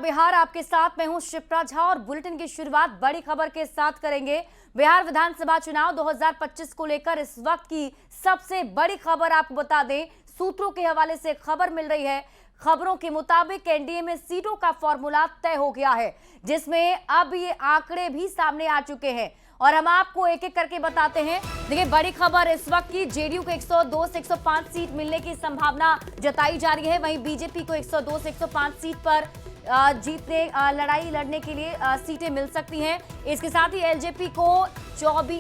बिहार आपके साथ मैं हूं शिप्रा झा और बुलेटिन की शुरुआत बड़ी खबर के साथ करेंगे। बिहार विधानसभा चुनाव 2025 को लेकर इस वक्त की सबसे बड़ी खबर आपको बता दें, सूत्रों के हवाले से खबर मिल रही है। खबरों के मुताबिक एनडीए में सीटों का फॉर्मूला तय हो गया है, जिसमें अब ये आंकड़े भी सामने आ चुके हैं और हम आपको एक एक करके बताते हैं। देखिए, बड़ी खबर इस वक्त की, जेडीयू को 102 से 105 सीट मिलने की संभावना जताई जा रही है। वहीं बीजेपी को 102 से 105 सीट पर लड़ाई लड़ने के लिए सीटें मिल सकती हैं। इसके साथ ही एलजेपी को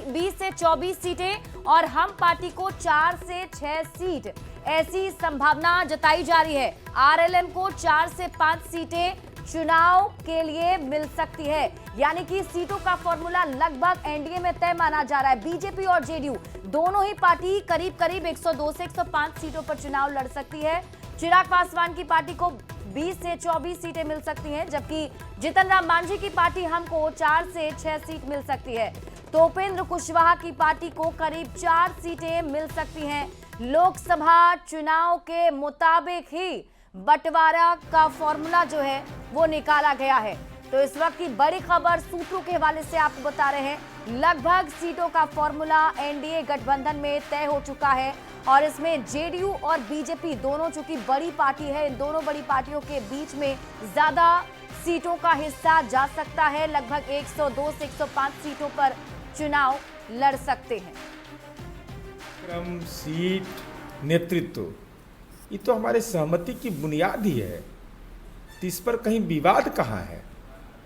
20 से 24 सीटें और हम पार्टी को 4 से 6 सीट ऐसी संभावना जताई जा रही है। आरएलएम को 4 से 5 सीटें चुनाव के लिए मिल सकती है, यानी कि सीटों का फॉर्मूला लगभग एनडीए में तय माना जा रहा है। बीजेपी और जेडीयू दोनों ही पार्टी करीब करीब 102 से 105 सीटों पर चुनाव लड़ सकती है। चिराग पासवान की पार्टी को 20 से 24 सीटें मिल सकती हैं, जबकि जीतन राम मांझी की पार्टी हमको 4 से 6 सीट मिल सकती है। तो उपेंद्र कुशवाहा की पार्टी को करीब 4 सीटें मिल सकती हैं। लोकसभा चुनाव के मुताबिक ही बंटवारा का फॉर्मूला जो है वो निकाला गया है। तो इस वक्त की बड़ी खबर सूत्रों के हवाले से आपको बता रहे हैं, लगभग सीटों का फॉर्मूला एनडीए गठबंधन में तय हो चुका है और इसमें जेडीयू और बीजेपी दोनों चूंकि बड़ी पार्टी है, इन दोनों बड़ी पार्टियों के बीच में ज्यादा सीटों का हिस्सा जा सकता है। लगभग 102 से 105 सीटों पर चुनाव लड़ सकते हैं। क्रम, सीट, नेतृत्व, ये तो हमारे सहमति की बुनियाद ही है। तो इस पर कहीं विवाद कहाँ है?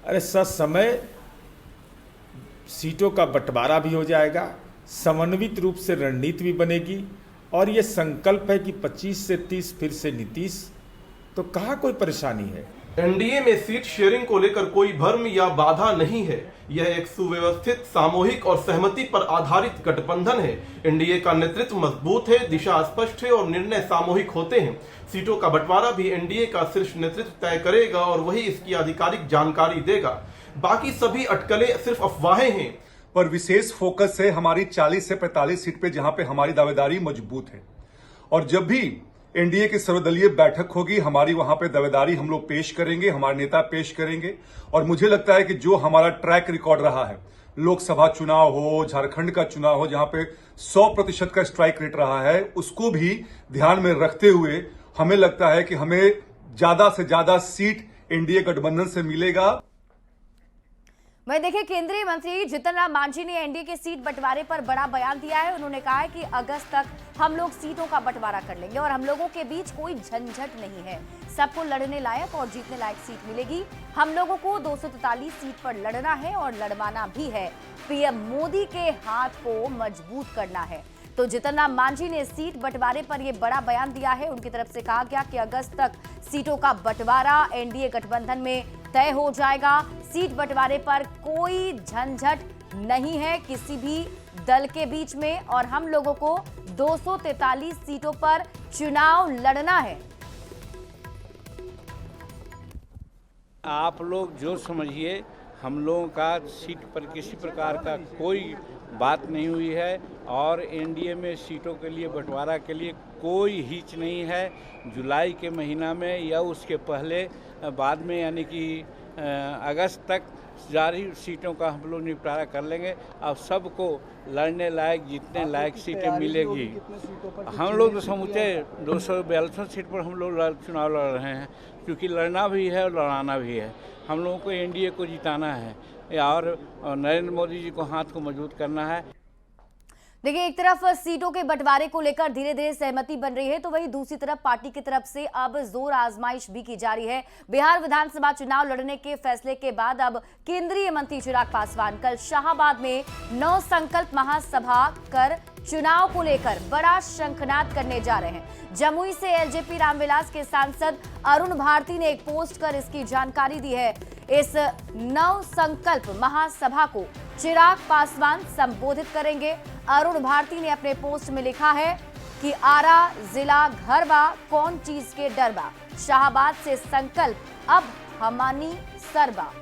अरे समय सीटों का बंटवारा भी हो जाएगा, समन्वित रूप से रणनीति भी बनेगी और ये संकल्प है कि 25 से 30 फिर से नीतीश, तो कहाँ कोई परेशानी है। एनडीए में सीट शेयरिंग को लेकर कोई भ्रम या बाधा नहीं है। यह एक सुव्यवस्थित, सामूहिक और सहमति पर आधारित गठबंधन है। एनडीए का नेतृत्व मजबूत है, दिशा स्पष्ट है और निर्णय सामूहिक होते हैं। सीटों का बंटवारा भी एनडीए का शीर्ष नेतृत्व तय करेगा और वही इसकी आधिकारिक जानकारी देगा। बाकी सभी अटकलें सिर्फ अफवाहें हैं। पर विशेष फोकस है हमारी 40 से 45 सीट पे, जहां पे हमारी दावेदारी मजबूत है। और जब भी एनडीए की सर्वदलीय बैठक होगी, हमारी वहां पे दावेदारी हम लोग पेश करेंगे, हमारे नेता पेश करेंगे। और मुझे लगता है कि जो हमारा ट्रैक रिकॉर्ड रहा है, लोकसभा चुनाव हो, झारखंड का चुनाव हो, जहां पे 100% का स्ट्राइक रेट रहा है, उसको भी ध्यान में रखते हुए हमें लगता है कि हमें ज्यादा से ज्यादा सीट एनडीए गठबंधन से मिलेगा। वहीं देखिए, केंद्रीय मंत्री जीतन राम मांझी ने एनडीए के सीट बंटवारे पर बड़ा बयान दिया है। उन्होंने कहा है कि अगस्त तक हम लोग सीटों का बंटवारा कर लेंगे और हम लोगों के बीच कोई झंझट नहीं है। सबको लड़ने लायक और जीतने लायक सीट मिलेगी। हम लोगों को 243 सीट पर लड़ना है और लड़वाना भी है। पीएम मोदी के हाथ को मजबूत करना है। तो जीतन राम मांझी ने सीट बंटवारे पर यह बड़ा बयान दिया है। उनकी तरफ से कहा गया कि अगस्त तक सीटों का बंटवारा एनडीए गठबंधन में तय हो जाएगा। सीट बंटवारे पर कोई झंझट नहीं है किसी भी दल के बीच में और हम लोगों को 243 सीटों पर चुनाव लड़ना है। आप लोग जो समझिए, हम लोगों का सीट पर किसी प्रकार का कोई बात नहीं हुई है और एनडीए में सीटों के लिए बंटवारा के लिए कोई हिच नहीं है। जुलाई के महीना में या उसके पहले बाद में, यानी कि अगस्त तक जारी सीटों का हम लोग निपटारा कर लेंगे। अब सबको लड़ने लायक, जीतने लायक सीटें मिलेगी। हम लोग तो समूचे 242 सीट पर हम लोग चुनाव लड़ रहे हैं, क्योंकि लड़ना भी है और लड़ाना भी है। हम लोगों को एनडीए को जिताना है और नरेंद्र मोदी जी को हाथ को मजबूत करना है। देखिए, एक तरफ सीटों के बंटवारे को लेकर धीरे धीरे सहमति बन रही है, तो वहीं दूसरी तरफ पार्टी की तरफ से अब जोर आजमाइश भी की जा रही है। बिहार विधानसभा चुनाव लड़ने के फैसले के बाद अब केंद्रीय मंत्री चिराग पासवान कल शाहाबाद में 9 संकल्प महासभा कर चुनाव को लेकर बड़ा शंखनाद करने जा रहे हैं। जमुई से एलजेपी रामविलास के सांसद अरुण भारती ने एक पोस्ट कर इसकी जानकारी दी है। इस 9 संकल्प महासभा को चिराग पासवान संबोधित करेंगे। अरुण भारती ने अपने पोस्ट में लिखा है कि आरा जिला घरवा, कौन चीज के डरबा, शाहाबाद से संकल्प, अब हमानी सरबा।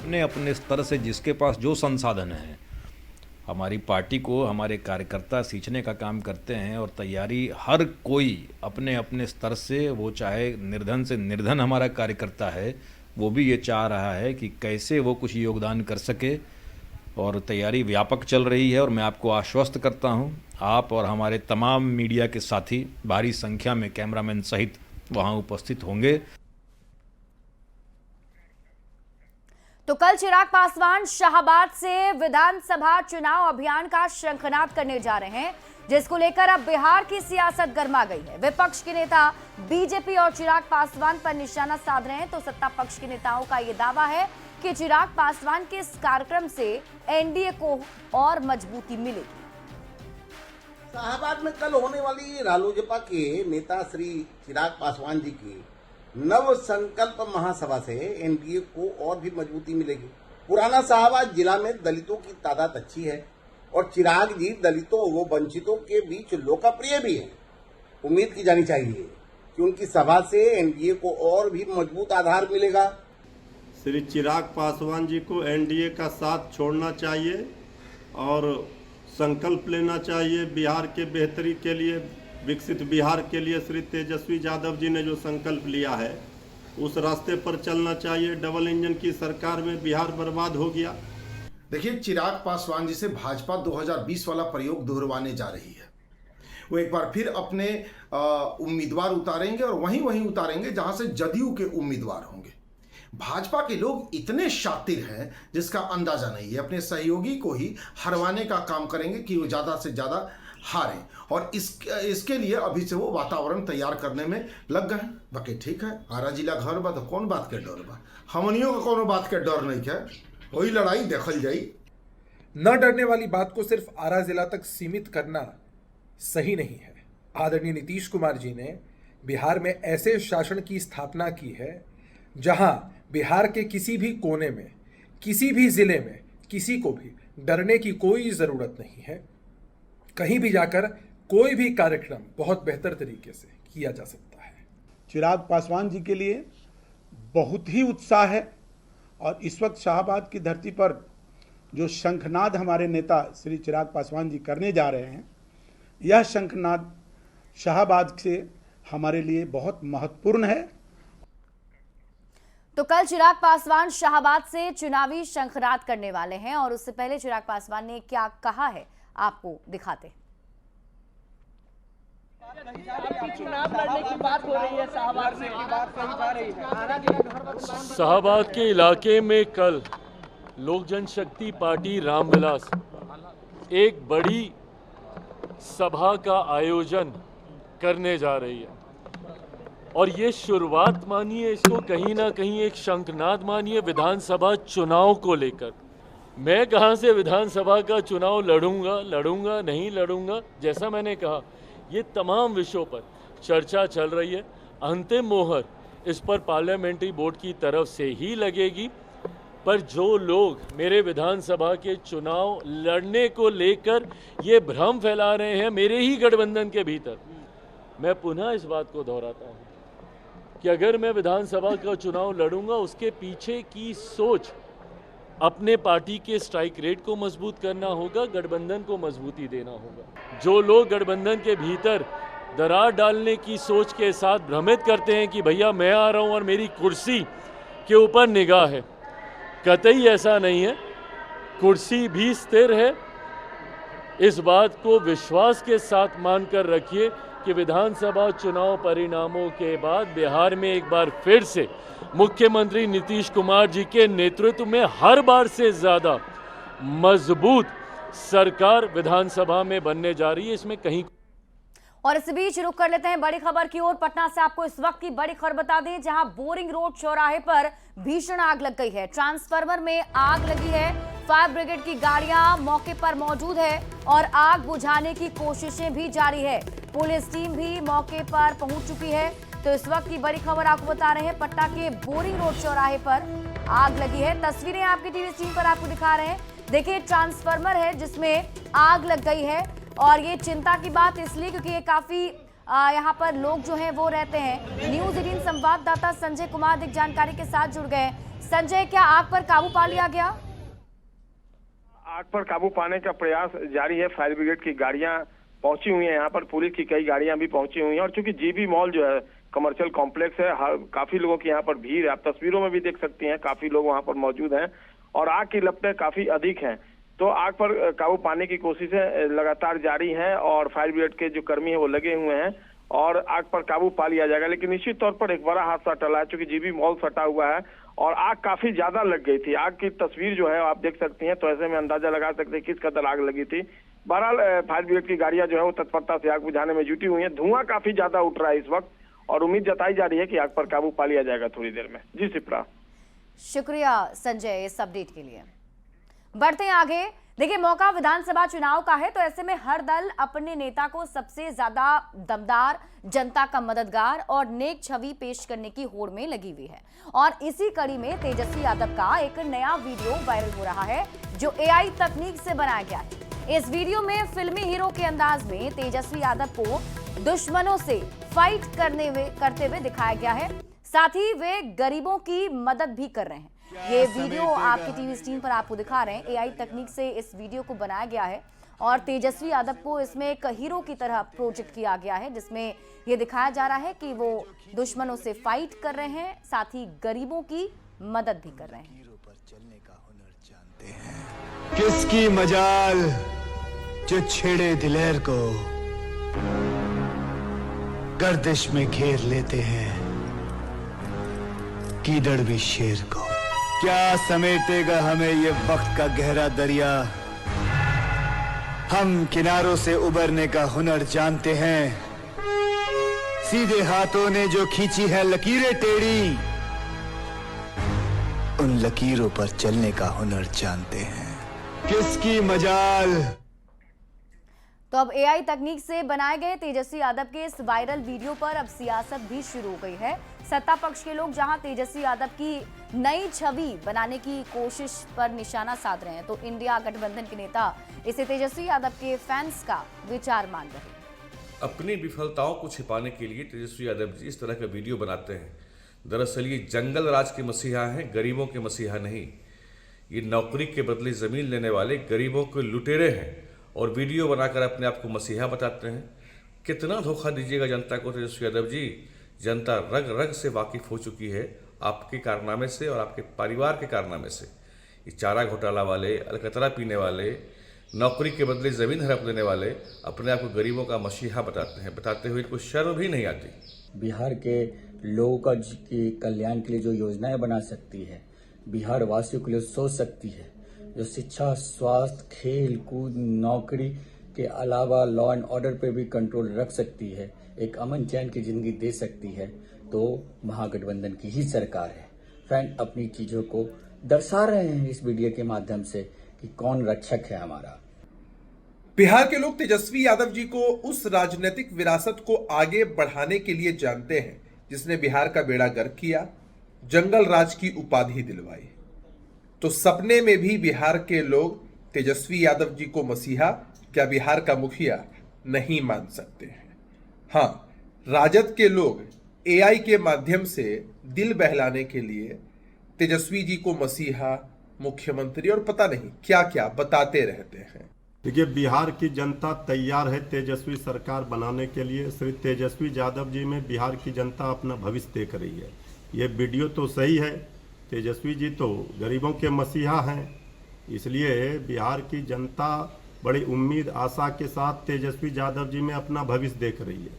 अपने अपने स्तर से जिसके पास जो संसाधन है, हमारी पार्टी को हमारे कार्यकर्ता सींचने का काम करते हैं और तैयारी हर कोई अपने अपने स्तर से, वो चाहे निर्धन से निर्धन हमारा कार्यकर्ता है, वो भी ये चाह रहा है कि कैसे वो कुछ योगदान कर सके, और तैयारी व्यापक चल रही है। और मैं आपको आश्वस्त करता हूं, आप और हमारे तमाम मीडिया के साथी भारी संख्या में कैमरामैन सहित वहां उपस्थित होंगे। तो कल चिराग पासवान शाहबाद से विधानसभा चुनाव अभियान का शंखनाद करने जा रहे हैं, जिसको लेकर अब बिहार की सियासत गर्मा गई है। विपक्ष के नेता बीजेपी और चिराग पासवान पर निशाना साध रहे हैं, तो सत्ता पक्ष के नेताओं का यह दावा है कि चिराग पासवान के इस कार्यक्रम से एनडीए को और मजबूती मिलेगी। शाहबाद में कल होने वाली रालोजपा के नेता श्री चिराग पासवान जी की नव संकल्प महासभा से एनडीए को और भी मजबूती मिलेगी। पुराना शाहबाद जिला में दलितों की तादाद अच्छी है और चिराग जी दलितों व वंचितों के बीच लोकप्रिय भी है। उम्मीद की जानी चाहिए कि उनकी सभा से एनडीए को और भी मजबूत आधार मिलेगा। श्री चिराग पासवान जी को एनडीए का साथ छोड़ना चाहिए और संकल्प लेना चाहिए बिहार के बेहतरी के लिए, विकसित बिहार के लिए। श्री तेजस्वी यादव जी ने जो संकल्प लिया है उस रास्ते पर चलना चाहिए। डबल इंजन की सरकार में बिहार बर्बाद हो गया। देखिए, चिराग पासवान जी से भाजपा 2020 वाला प्रयोग दोहरवाने जा रही है। वो एक बार फिर अपने उम्मीदवार उतारेंगे और वहीं उतारेंगे जहां से जदयू के उम्मीदवार होंगे। भाजपा के लोग इतने शातिर हैं जिसका अंदाजा नहीं है। अपने सहयोगी को ही हरवाने का काम करेंगे कि वो ज़्यादा से ज़्यादा हारें, और इसके लिए अभी से वो वातावरण तैयार करने में लग गए। बाकी ठीक है, आरा जिला घर बा तो कौन बात के डर बा, हमनियों का कोनो बात के डर नहीं है। वही लड़ाई देखल जाई। न डरने वाली बात को सिर्फ आरा जिला तक सीमित करना सही नहीं है। आदरणीय नीतीश कुमार जी ने बिहार में ऐसे शासन की स्थापना की है जहां बिहार के किसी भी कोने में, किसी भी जिले में किसी को भी डरने की कोई ज़रूरत नहीं है। कहीं भी जाकर कोई भी कार्यक्रम बहुत बेहतर तरीके से किया जा सकता है। चिराग पासवान जी के लिए बहुत ही उत्साह है और इस वक्त शाहबाद की धरती पर जो शंखनाद हमारे नेता श्री चिराग पासवान जी करने जा रहे हैं, यह शंखनाद शाहबाद से हमारे लिए बहुत महत्वपूर्ण है। तो कल चिराग पासवान शाहबाद से चुनावी शंखनाद करने वाले हैं, और उससे पहले चिराग पासवान ने क्या कहा है आपको दिखाते हैं। चुनाव लड़ने की बात हो रही है, शाहबाद में की बात कही जा रही है। शाहबाद के इलाके में कल लोक जनशक्ति पार्टी रामविलास एक बड़ी सभा का आयोजन करने जा रही है, और ये शुरुआत मानिए, इसको कहीं ना कहीं एक शंखनाद मानिए विधानसभा चुनाव को लेकर। मैं कहां से विधानसभा का चुनाव लड़ूंगा नहीं लड़ूंगा, जैसा मैंने कहा ये तमाम विषयों पर चर्चा चल रही है। अंतिम मोहर इस पर पार्लियामेंट्री बोर्ड की तरफ से ही लगेगी, पर जो लोग मेरे विधानसभा के चुनाव लड़ने को लेकर ये भ्रम फैला रहे हैं मेरे ही गठबंधन के भीतर, मैं पुनः इस बात को दोहराता हूँ कि अगर मैं विधानसभा का चुनाव लड़ूंगा, उसके पीछे की सोच अपने पार्टी के स्ट्राइक रेट को मजबूत करना होगा, गठबंधन को मजबूती देना होगा। जो लोग गठबंधन के भीतर दरार डालने की सोच के साथ भ्रमित करते हैं कि भैया मैं आ रहा हूं और मेरी कुर्सी के ऊपर निगाह है, कतई ऐसा नहीं है। कुर्सी भी स्थिर है। इस बात को विश्वास के साथ मानकर रखिए कि विधानसभा चुनाव परिणामों के बाद बिहार में एक बार फिर से मुख्यमंत्री नीतीश कुमार जी के नेतृत्व में हर बार से ज़्यादा मजबूत सरकार विधानसभा में बनने जा रही है, इसमें कहीं। और इस बीच रुक कर लेते हैं बड़ी खबर की ओर। पटना से आपको इस वक्त की बड़ी खबर बता दें, जहां बोरिंग रोड चौराहे पर भीषण आग लग गई है। ट्रांसफार्मर में आग लगी है। फायर ब्रिगेड की गाड़ियां मौके पर मौजूद है और आग बुझाने की कोशिशें भी जारी है। पुलिस टीम भी मौके पर पहुंच चुकी है। तो इस वक्त की बड़ी खबर आपको बता रहे हैं, पटना के बोरिंग रोड चौराहे पर आग लगी है। तस्वीरें आपकी टीवी स्क्रीन पर आपको दिखा रहे हैं। देखिए, ट्रांसफार्मर है जिसमें आग लग गई है, और ये चिंता की बात इसलिए क्योंकि ये काफी यहाँ पर लोग जो हैं वो रहते हैं। न्यूज़ 18 संवाददाता संजय कुमार अधिक जानकारी के साथ जुड़ गए। संजय, क्या आग पर काबू पा लिया गया? आग पर काबू पाने का प्रयास जारी है। फायर ब्रिगेड की गाड़ियां पहुंची हुई हैं यहाँ पर, पुलिस की कई गाड़ियां भी पहुंची हुई हैं। और चूंकि जीबी मॉल जो है कमर्शियल कॉम्प्लेक्स है, काफी लोगों की यहाँ पर भीड़ है, आप तस्वीरों में भी देख सकती हैं, काफी लोग वहाँ पर मौजूद हैं और आग की लपटें काफी अधिक हैं। तो आग पर काबू पाने की कोशिशें लगातार जारी हैं और फायर ब्रिगेड के जो कर्मी हैं वो लगे हुए हैं और आग पर काबू पा लिया जाएगा। लेकिन निश्चित तौर पर एक बड़ा हादसा टला है, चूंकि जीबी मॉल सटा हुआ है और आग काफी ज्यादा लग गई थी। आग की तस्वीर जो है आप देख सकती हैं, तो ऐसे में अंदाजा लगा सकते हैं किस कदर आग लगी थी। बहरहाल फायर ब्रिगेड की गाड़ियां जो है वो तत्परता से आग बुझाने में जुटी हुई हैं। धुआं काफी ज्यादा उठ रहा है इस वक्त और उम्मीद जताई जा रही है कि आग पर काबू पा लिया जाएगा थोड़ी देर में। जी शिप्रा। शुक्रिया संजय इस अपडेट के लिए। बढ़ते हैं आगे। देखिए, मौका विधानसभा चुनाव का है, तो ऐसे में हर दल अपने नेता को सबसे ज्यादा दमदार, जनता का मददगार और नेक छवि पेश करने की होड़ में लगी हुई है। और इसी कड़ी में तेजस्वी यादव का एक नया वीडियो वायरल हो रहा है जो AI तकनीक से बनाया गया है। इस वीडियो में फिल्मी हीरो के अंदाज में तेजस्वी यादव को दुश्मनों से फाइट करते हुए दिखाया गया है। साथ ही वे गरीबों की मदद भी कर रहे हैं। ये वीडियो आपकी टीवी स्क्रीन पर आपको दिखा रहे हैं। AI तकनीक से इस वीडियो को बनाया गया है और तेजस्वी यादव को इसमें एक हीरो की तरह प्रोजेक्ट किया गया है, जिसमें ये दिखाया जा रहा है कि वो दुश्मनों से फाइट कर रहे हैं, साथ ही गरीबों की मदद भी कर रहे हैं। किसकी मजाल जो छेड़े दिलेर को, गर्दिश में घेर लेते हैं कीदड़ भी शेर को। क्या समेटेगा हमें ये वक्त का गहरा दरिया, हम किनारों से उबरने का हुनर जानते हैं। सीधे हाथों ने जो खींची है लकीरें टेढ़ी, उन लकीरों पर चलने का हुनर जानते हैं। किसकी मजाल। तो अब AI तकनीक से बनाए गए तेजस्वी यादव के इस वायरल वीडियो पर अब सियासत भी शुरू हो गई है। सत्ता पक्ष के लोग जहां तेजस्वी यादव की नई छवि बनाने की कोशिश पर निशाना साध रहे हैं, तो इंडिया गठबंधन के नेता इसे तेजस्वी यादव के फैंस का विचार मान रहे हैं। अपनी विफलताओं को छिपाने के लिए तेजस्वी यादव जी इस तरह का वीडियो बनाते हैं। दरअसल ये जंगल राज के मसीहा हैं, गरीबों के मसीहा नहीं। ये नौकरी के बदले जमीन लेने वाले गरीबों के लुटेरे हैं और वीडियो बनाकर अपने आप को मसीहा बताते हैं। कितना धोखा दीजिएगा जनता को तेजस्वी यादव जी। जनता रग रग से वाकिफ हो चुकी है आपके कारनामे से और आपके परिवार के कारनामे से। ये चारा घोटाला वाले, अलकतरा पीने वाले, नौकरी के बदले ज़मीन हड़प देने वाले अपने आप को गरीबों का मसीहा बताते हैं। बताते हुए इनको शर्म भी नहीं आती। बिहार के लोगों का कल्याण के लिए जो योजनाएं बना सकती है, बिहार वासियों के लिए सोच सकती है, जो शिक्षा, स्वास्थ्य, खेल कूद, नौकरी के अलावा लॉ एंड ऑर्डर पे भी कंट्रोल रख सकती है, एक अमन चैन की जिंदगी दे सकती है, तो महागठबंधन की ही सरकार है। फ्रेंड अपनी चीजों को दर्शा रहे हैं इस वीडियो के माध्यम से कि कौन रक्षक है हमारा। बिहार के लोग तेजस्वी यादव जी को उस राजनीतिक विरासत को आगे बढ़ाने के लिए जानते हैं जिसने बिहार का बेड़ा गर्क किया, जंगल राज की उपाधि दिलवाई। तो सपने में भी बिहार के लोग तेजस्वी यादव जी को मसीहा, क्या बिहार का मुखिया नहीं मान सकते हैं। हाँ, राजद के लोग AI के माध्यम से दिल बहलाने के लिए तेजस्वी जी को मसीहा, मुख्यमंत्री और पता नहीं क्या क्या बताते रहते हैं। देखिए, बिहार की जनता तैयार है तेजस्वी सरकार बनाने के लिए। श्री तेजस्वी यादव जी में बिहार की जनता अपना भविष्य देख रही है। ये वीडियो तो सही है, तेजस्वी जी तो गरीबों के मसीहा हैं, इसलिए बिहार की जनता बड़ी उम्मीद आशा के साथ तेजस्वी यादव जी में अपना भविष्य देख रही है।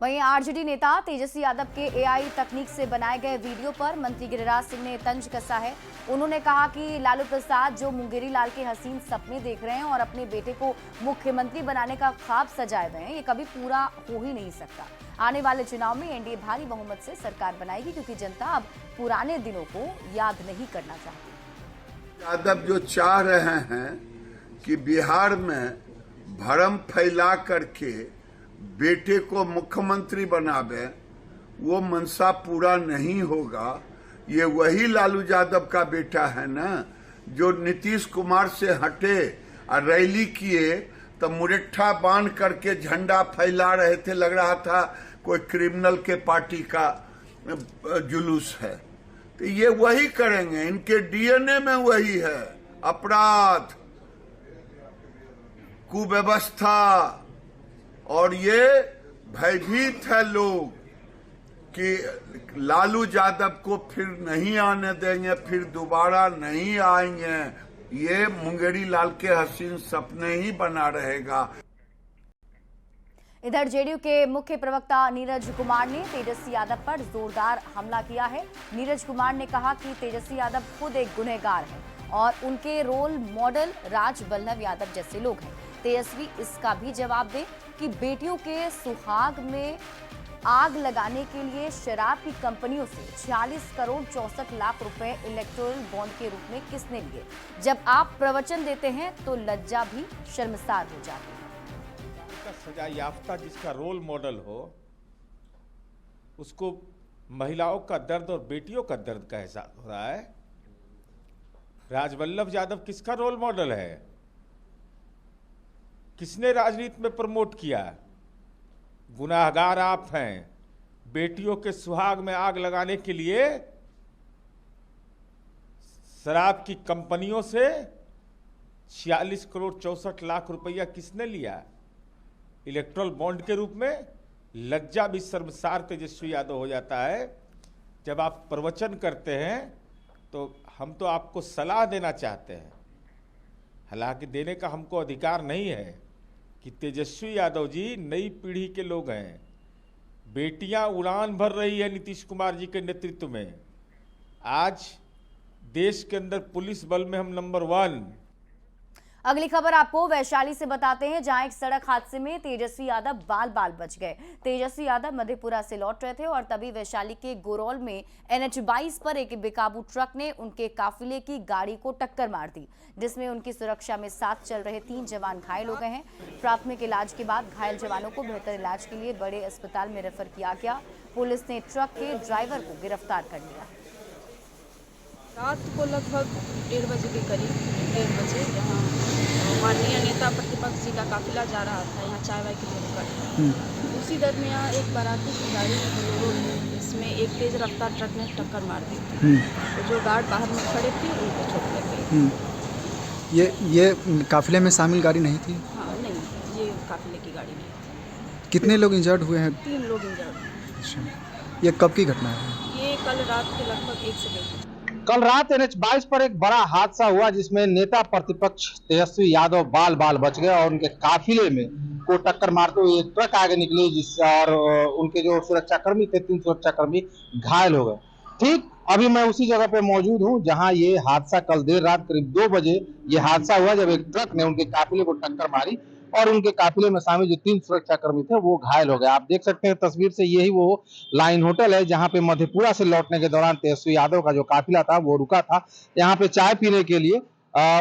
वहीं आरजेडी नेता तेजस्वी यादव के AI तकनीक से बनाए गए वीडियो पर मंत्री गिरिराज सिंह ने तंज कसा है। उन्होंने कहा कि लालू प्रसाद जो मुंगेरी लाल के हसीन सपने देख रहे हैं और अपने बेटे को मुख्यमंत्री बनाने का ख्वाब सजाए हुए हैं, ये कभी पूरा हो ही नहीं सकता। आने वाले चुनाव में एनडीए भारी बहुमत से सरकार बनाएगी, क्योंकि जनता अब पुराने दिनों को याद नहीं करना चाहती। यादव जो चाह रहे हैं कि बिहार में भरम फैला करके बेटे को मुख्यमंत्री बनावे, वो मनसा पूरा नहीं होगा। ये वही लालू यादव का बेटा है ना, जो नीतीश कुमार से हटे और रैली किए तो मुरट्ठा बांध करके झंडा फैला रहे थे, लग रहा था कोई क्रिमिनल के पार्टी का जुलूस है। तो ये वही करेंगे, इनके डीएनए में वही है। अपराध, कुव्यवस्था, और ये भयभीत है लोग कि लालू यादव को फिर नहीं आने देंगे, फिर दोबारा नहीं आएंगे। ये मुंगेरी लाल के हसीन सपने ही बना रहेगा। इधर जेडीयू के मुख्य प्रवक्ता नीरज कुमार ने तेजस्वी यादव पर जोरदार हमला किया है। नीरज कुमार ने कहा कि तेजस्वी यादव खुद एक गुनहगार है और उनके रोल मॉडल राजबल्लभ यादव जैसे लोग हैं। तेजस्वी इसका भी जवाब दें कि बेटियों के सुहाग में आग लगाने के लिए शराब की कंपनियों से 46 करोड़ 64 लाख रुपए इलेक्टोरल बॉन्ड के रूप में किसने लिए? जब आप प्रवचन देते हैं तो लज्जा भी शर्मसार हो जाती है। सजा याफ्ता जिसका रोल मॉडल हो, उसको महिलाओं का दर्द और बेटियों का दर्द का एहसास हो रहा है। राजबल्लभ यादव किसका रोल मॉडल है? किसने राजनीति में प्रमोट किया? गुनाहगार आप हैं। बेटियों के सुहाग में आग लगाने के लिए शराब की कंपनियों से 46 करोड़ 64 लाख रुपया किसने लिया इलेक्ट्रल बॉन्ड के रूप में? लज्जा भी शर्मसार तेजस्वी यादव हो जाता है। जब आप प्रवचन करते हैं तो हम तो आपको सलाह देना चाहते हैं, हालांकि देने का हमको अधिकार नहीं है कि तेजस्वी यादव जी नई पीढ़ी के लोग हैं। बेटियां उड़ान भर रही है नीतीश कुमार जी के नेतृत्व में। आज देश के अंदर पुलिस बल में हम नंबर 1। अगली खबर आपको वैशाली से बताते हैं, जहां एक सड़क हादसे में तेजस्वी यादव बाल बाल बच गए। तेजस्वी यादव मधेपुरा से लौट रहे थे और तभी वैशाली के गोरौल में NH 22 पर एक बेकाबू ट्रक ने उनके काफिले की गाड़ी को टक्कर मार दी, जिसमें उनकी सुरक्षा में साथ चल रहे 3 जवान घायल हो गए हैं। प्राथमिक इलाज के बाद घायल जवानों को बेहतर इलाज के लिए बड़े अस्पताल में रेफर किया गया। पुलिस ने ट्रक के ड्राइवर को गिरफ्तार कर लिया। रात को लगभग 1:30 बजे के करीब 1:30 बजे यहाँ माननीय नेता प्रतिपक्ष जी का काफिला जा रहा था, यहाँ चाय वाय की होकर उसी दरमियान एक बाराती की गाड़ी इसमें एक तेज रफ्तार ट्रक ने टक्कर मार दी। तो जो गार्ड बाहर में खड़े थे उनको चोट लग गई। ये काफिले में शामिल गाड़ी नहीं थी? हाँ नहीं, ये काफिले की गाड़ी नहीं थी। कितने लोग इंजर्ड हुए हैं? 3 लोग इंजर्ड। अच्छा, ये कब की घटना है? ये कल रात के लगभग 1 से 1:30। कल रात NH 22 पर एक बड़ा हादसा हुआ, जिसमें नेता प्रतिपक्ष तेजस्वी यादव बाल बाल बच गए और उनके काफिले में को टक्कर मारते हुए एक ट्रक आगे निकली, जिससे और उनके जो सुरक्षाकर्मी थे 3 सुरक्षाकर्मी घायल हो गए। ठीक अभी मैं उसी जगह पे मौजूद हूँ जहां ये हादसा कल देर रात करीब 2 बजे ये हादसा हुआ, जब एक ट्रक ने उनके काफिले को टक्कर मारी और उनके काफिले में शामिल जो 3 सुरक्षाकर्मी थे वो घायल हो गए। आप देख सकते हैं तस्वीर से, यही वो लाइन होटल है जहां पे मधेपुरा से लौटने के दौरान तेजस्वी यादव का जो काफिला था वो रुका था। यहाँ पे चाय पीने के लिए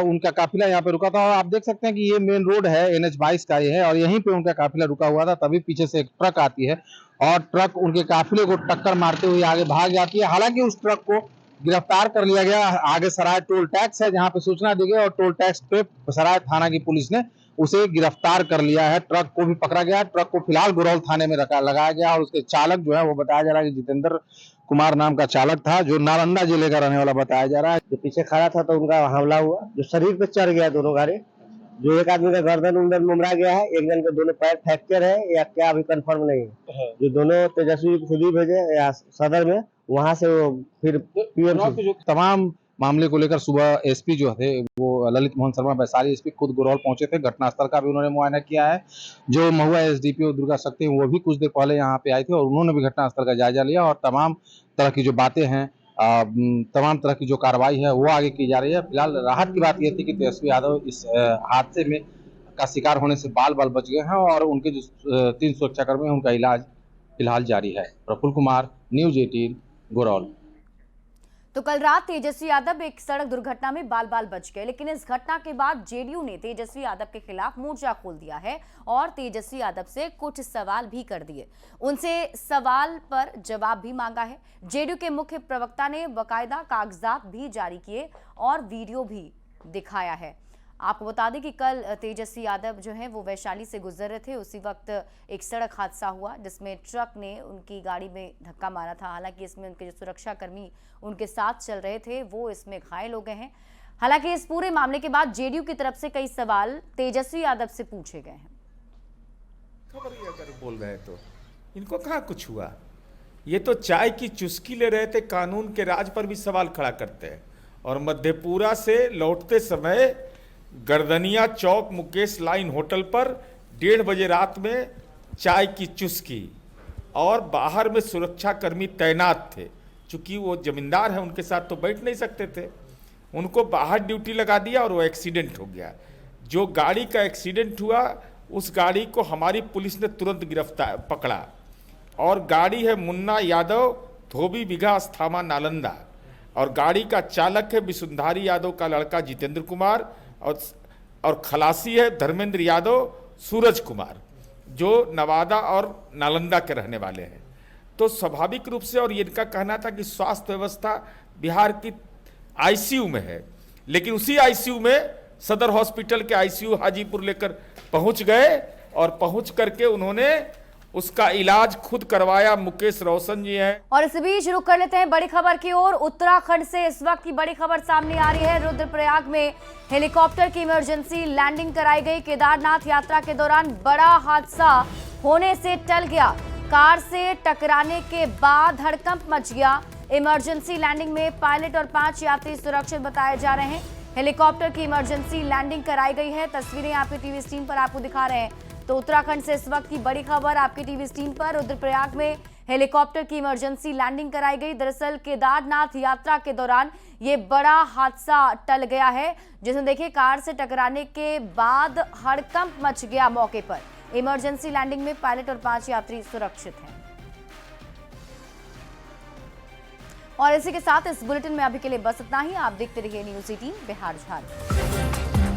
उनका काफिला यहाँ पे रुका था और आप देख सकते हैं कि ये मेन रोड है NH 22 का ये है और यहीं पे उनका काफिला रुका हुआ था। तभी पीछे से एक ट्रक आती है और ट्रक उनके काफिले को टक्कर मारते हुए आगे भाग जाती है। हालांकि उस ट्रक को गिरफ्तार कर लिया गया। आगे सराय टोल टैक्स है जहाँ पे सूचना दी गई और टोल टैक्स पे सराय थाना की पुलिस ने उसे गिरफ्तार कर लिया है। ट्रक को भी पकड़ा गया। ट्रक को फिलहाल गोरौल थाने में लगाया गया और उसके चालक जो है वो बताया जा रहा है कि जितेंद्र कुमार नाम का चालक था, जो नालंदा जिले का रहने वाला बताया जा रहा है। जो पीछे खड़ा था तो उनका हमला हुआ, जो शरीर पे चढ़ गया दोनों गाड़ी। जो एक आदमी का गर्दन उंदन मुमरा गया है, एक जन के दोनों पैर फ्रैक्चर है या क्या अभी कंफर्म नहीं है। जो दोनों तेजस्वी खुद ही भेजे या सदर में, वहां से वो फिर PMC तमाम मामले को लेकर सुबह SP जो थे वो ललित मोहन शर्मा वैशाली SP खुद गोरौल पहुंचे थे। घटनास्थल का भी उन्होंने मुआयना किया है। जो महुआ SDPO दुर्गा शक्ति वो भी कुछ देर पहले यहाँ पे आई थी और उन्होंने भी घटनास्थल का जायजा लिया और तमाम तरह की जो बातें हैं, तमाम तरह की जो कार्रवाई है वो आगे की जा रही है। फिलहाल राहत की बात यह थी कि तेजस्वी यादव इस हादसे में का शिकार होने से बाल बाल बच गए हैं और उनके जो 3 सुरक्षाकर्मी हैं उनका इलाज फिलहाल जारी है। प्रफुल्ल कुमार, न्यूज 18, गोरौल। तो कल रात तेजस्वी यादव एक सड़क दुर्घटना में बाल बाल बच गए, लेकिन इस घटना के बाद जेडीयू ने तेजस्वी यादव के खिलाफ मोर्चा खोल दिया है और तेजस्वी यादव से कुछ सवाल भी कर दिए। उनसे सवाल पर जवाब भी मांगा है। जेडीयू के मुख्य प्रवक्ता ने बाकायदा कागजात भी जारी किए और वीडियो भी दिखाया है। आपको बता दें कि कल तेजस्वी यादव जो हैं वो वैशाली से गुजर रहे थे, उसी वक्त एक सड़क हादसा हुआ जिसमें ट्रक ने उनकी गाड़ी में धक्का मारा था। हालांकि इसमें उनके जो सुरक्षाकर्मी उनके साथ चल रहे थे वो इसमें घायल हो गए हैं। हालांकि इस पूरे मामले के बाद जेडीयू की तरफ से कई सवाल तेजस्वी यादव से पूछे गए हैं। खबर ही अगर बोल रहे तो इनको कहाँ कुछ हुआ, ये तो चाय की चुस्की ले रहे थे, कानून के राज पर भी सवाल खड़ा करते हैं। और मधेपुरा से लौटते समय गर्दनिया चौक मुकेश लाइन होटल पर 1:30 बजे रात में चाय की चुस्की, और बाहर में सुरक्षाकर्मी तैनात थे। चूंकि वो जमींदार हैं उनके साथ तो बैठ नहीं सकते थे, उनको बाहर ड्यूटी लगा दिया और वो एक्सीडेंट हो गया। जो गाड़ी का एक्सीडेंट हुआ उस गाड़ी को हमारी पुलिस ने तुरंत गिरफ्तार पकड़ा, और गाड़ी है मुन्ना यादव, धोबी बिघा, अस्थामा, नालंदा, और गाड़ी का चालक है विसुंधारी यादव का लड़का जितेंद्र कुमार, और खलासी है धर्मेंद्र यादव, सूरज कुमार, जो नवादा और नालंदा के रहने वाले हैं। तो स्वाभाविक रूप से, और ये इनका कहना था कि स्वास्थ्य व्यवस्था बिहार की आईसीयू में है, लेकिन उसी आईसीयू में सदर हॉस्पिटल के आईसीयू हाजीपुर लेकर पहुंच गए, और पहुंच करके उन्होंने उसका इलाज खुद करवाया। मुकेश रोशन जी हैं। और इस बीच रुक कर लेते हैं बड़ी खबर की ओर। उत्तराखंड से इस वक्त की बड़ी खबर सामने आ रही है। रुद्रप्रयाग में हेलीकॉप्टर की इमरजेंसी लैंडिंग कराई गई। केदारनाथ यात्रा के दौरान बड़ा हादसा होने से टल गया। कार से टकराने के बाद हड़कंप मच गया। इमरजेंसी लैंडिंग में पायलट और 5 यात्री सुरक्षित बताए जा रहे हैं। हेलीकॉप्टर की इमरजेंसी लैंडिंग कराई गई है। तस्वीरें आपके टीवी स्क्रीन पर आपको दिखा रहे हैं। तो उत्तराखंड से इस वक्त की बड़ी खबर आपके टीवी स्क्रीन पर। रुद्रप्रयाग में हेलीकॉप्टर की इमरजेंसी लैंडिंग कराई गई। दरअसल केदारनाथ यात्रा के दौरान ये बड़ा हादसा टल गया है, जिसमें देखिए कार से टकराने के बाद हड़कंप मच गया मौके पर। इमरजेंसी लैंडिंग में पायलट और 5 यात्री सुरक्षित हैं। और इसी के साथ इस बुलेटिन में अभी के लिए बस इतना ही। आप देखते रहिए न्यूज़ 18 बिहार झारखंड।